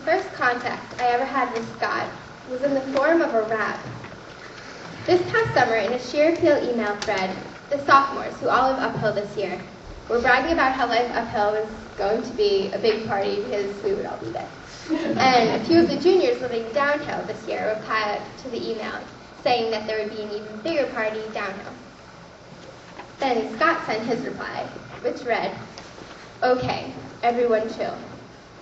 first contact I ever had with Scott was in the form of a rap. This past summer, in a sheer appeal email thread, the sophomores, who all live uphill this year, were bragging about how life uphill was going to be a big party because we would all be there. And a few of the juniors living downhill this year replied to the email, saying that there would be an even bigger party downhill. Then Scott sent his reply, which read, "Okay, everyone chill.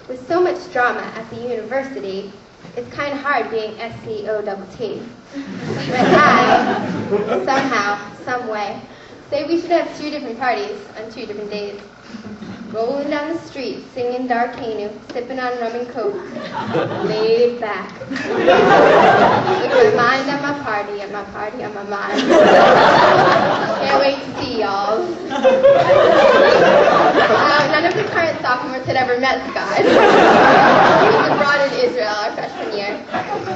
With so much drama at the university, it's kind of hard being SCOTT. But I, somehow, some way, say we should have 2 different parties on 2 different days. Rolling down the street, singing Dark Canoe, sipping on rum and coke, laid back. With my mind on my party and my party on my mind. Can't wait to see y'all." None of the current sophomores had ever met Scott. He was abroad in Israel our freshman year.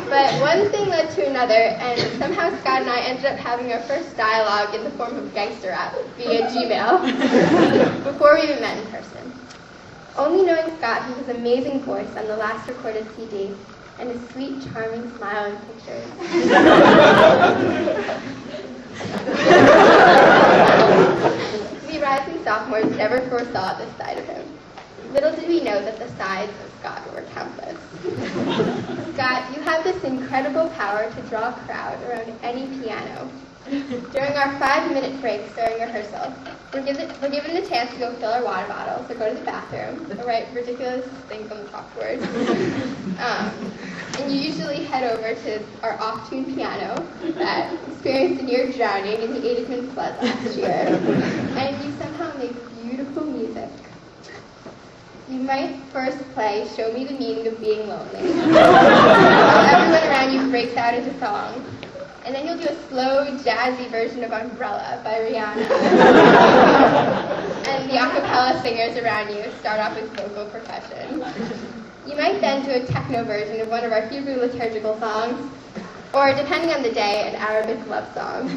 But one thing led to another, and somehow Scott and I ended up having our first dialogue in the form of gangster rap via Gmail before we even met in person. Only knowing Scott and his amazing voice on the last recorded CD and his sweet, charming smile in pictures. We rising sophomores never foresaw this side of him. Little did we know that the sides of Scott were countless. Scott, you have this incredible power to draw a crowd around any piano. During our 5-minute breaks during rehearsal, we're given the chance to go fill our water bottles or go to the bathroom or write ridiculous things on the chalkboard. And you usually head over to our off-tune piano that experienced a near drowning in the Aidman flood last year. And you somehow make beautiful music. You might first play Show Me the Meaning of Being Lonely, while everyone around you breaks out into song. And then you'll do a slow, jazzy version of Umbrella by Rihanna. And the a cappella singers around you start off with vocal percussion. You might then do a techno version of one of our Hebrew liturgical songs, or depending on the day, an Arabic love song.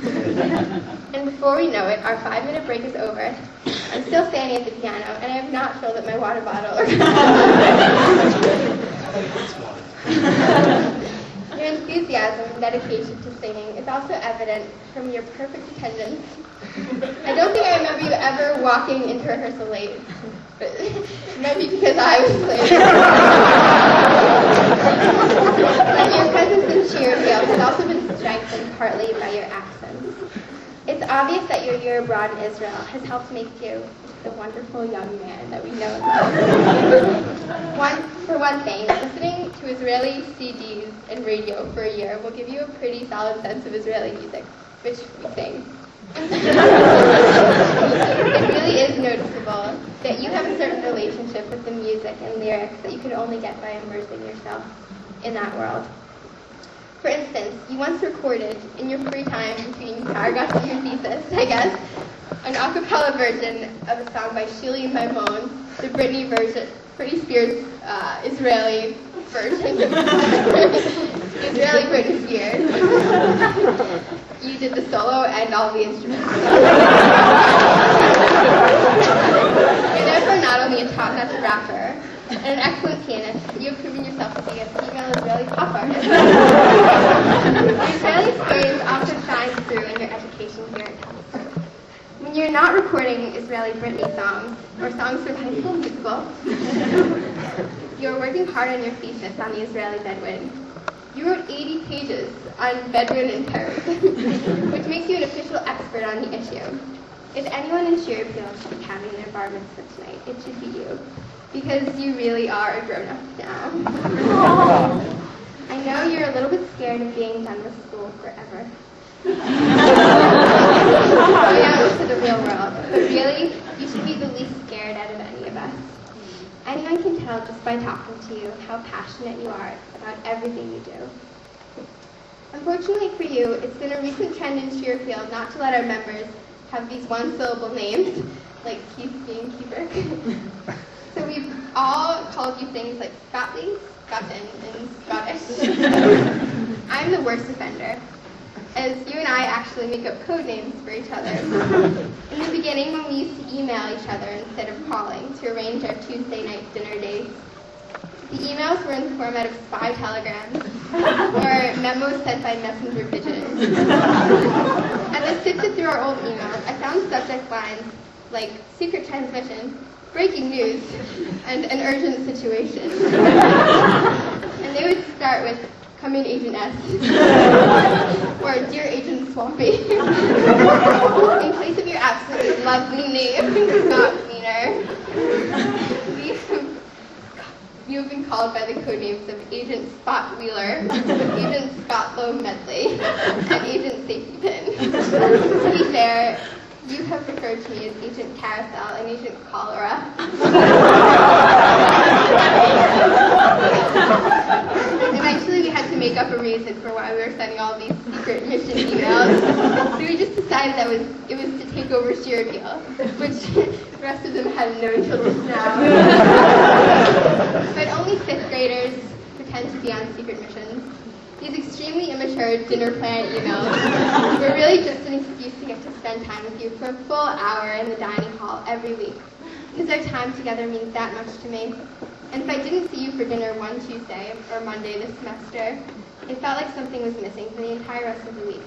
And before we know it, our 5-minute break is over. I'm still standing at the piano, and I have not filled up my water bottle. Your enthusiasm and dedication to singing is also evident from your perfect attendance. I don't think I remember you ever walking into rehearsal late, but it might be because I was late. And your presence in Cheerfield has also been strengthened partly by your accents. It's obvious that your year abroad in Israel has helped make you the wonderful young man that we know and love. For one thing, listening to Israeli CDs and radio for a year will give you a pretty solid sense of Israeli music, which we sing. It really is noticeable that you have a certain relationship with the music and lyrics that you can only get by immersing yourself in that world. For instance, you once recorded, in your free time between Cara got to your thesis, I guess, an a cappella version of a song by Shili Maimon, the Britney Spears Israeli version. Israeli Britney Spears. You did the solo and all the instruments. You're therefore not only a top-notch rapper and an excellent pianist, you have proven yourself to be a female Israeli pop artist. Your Israeli experience also shines through in your education here at Temple. When you're not recording Israeli Britney songs or songs from High School Musical, you're working hard on your thesis on the Israeli Bedouin. You wrote 80 pages on Bedouin and terrorism, which makes you an official expert on the issue. If anyone in Cheerfield should be having their bar mitzvah tonight, it should be you, because you really are a grown-up now. I know you're a little bit scared of being done with school forever. Going out into the real world, but really, you should be the least scared out of any of us. Anyone can tell just by talking to you how passionate you are about everything you do. Unfortunately for you, it's been a recent trend in Cheerfield not to let our members have these one-syllable names, like Keith being Keeper. So we've all called you things like Scotty, Scotland, and Scottish. I'm the worst offender, as you and I actually make up code names for each other. In the beginning, when we used to email each other instead of calling to arrange our Tuesday night dinner dates, The emails were in the format of spy telegrams or memos sent by messenger pigeons. As I sifted through our old emails, I found subject lines like secret transmission, breaking news, and an urgent situation. And they would start with, "Come in, Agent S," or "Dear Agent Swampy." In place of your absolutely lovely name, Scott Wiener, you have been called by the codenames of Agent Spot Wheeler, Agent Spotlow Medley, and Agent Safety Pin. To be fair, you have referred to me as Agent Carousel and Agent Cholera. Eventually, we had to make up a reason for why we were sending all these secret mission emails. So we just decided that it was to take over Sheerfield, which the rest of them had no children now. But only 5th graders pretend to be on secret missions. These extremely immature dinner plan emails were really just an excuse to get to spend time with you for a full hour in the dining hall every week. Because our time together means that much to me. And if I didn't see you for dinner one Tuesday or Monday this semester, it felt like something was missing for the entire rest of the week.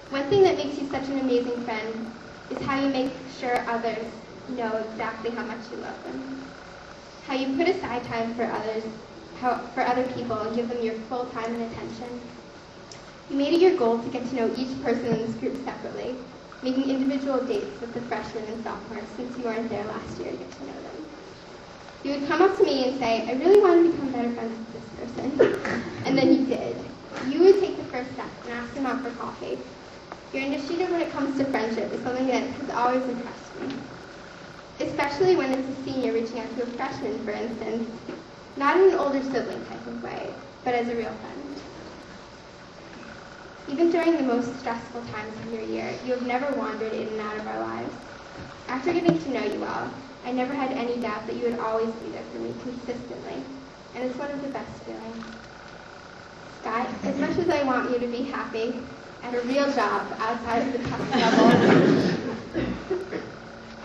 One thing that makes you such an amazing friend is how you make sure others know exactly how much you love them. How you put aside time for others, for other people, and give them your full time and attention. You made it your goal to get to know each person in this group separately, making individual dates with the freshmen and sophomores since you weren't there last year to get to know them. You would come up to me and say, "I really want to become better friends with this person." And then you did. You would take the first step and ask them out for coffee. Your initiative when it comes to friendship is something that has always impressed me. Especially when it's a senior reaching out to a freshman, for instance, not in an older sibling type of way, but as a real friend. Even during the most stressful times of your year, you have never wandered in and out of our lives. After getting to know you all, I never had any doubt that you would always be there for me consistently, and it's one of the best feelings. Scott, as much as I want you to be happy at a real job outside of the test level,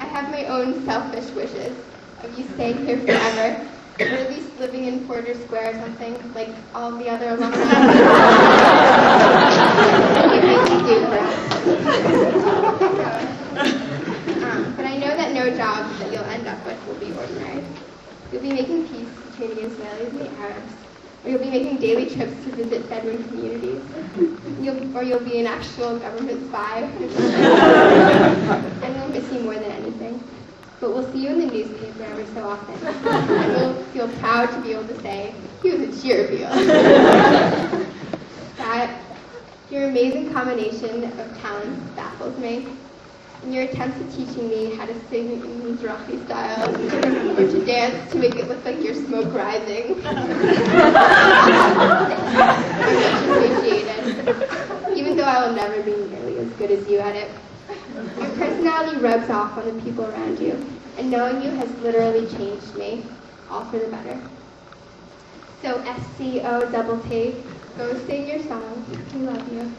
I have my own selfish wishes of you staying here forever, or at least living in Porter Square or something, like all the other alumni. You think you do for us. But I know that no job that you'll end up with will be ordinary. You'll be making peace between the Israelis and the Arabs, or you'll be making daily trips to visit Bedouin communities, or you'll be an actual government spy. And we'll miss you more than anything. But we'll see you in the newspaper every so often, and we'll feel proud to be able to say, "He was a Sheerfield." That your amazing combination of talents baffles me. And your attempts at teaching me how to sing in Mizrahi style, or to dance to make it look like you're smoke rising. I much appreciated, even though I will never be nearly as good as you at it. Your personality rubs off on the people around you, and knowing you has literally changed me, all for the better. So SCOTT, go sing your song. We love you.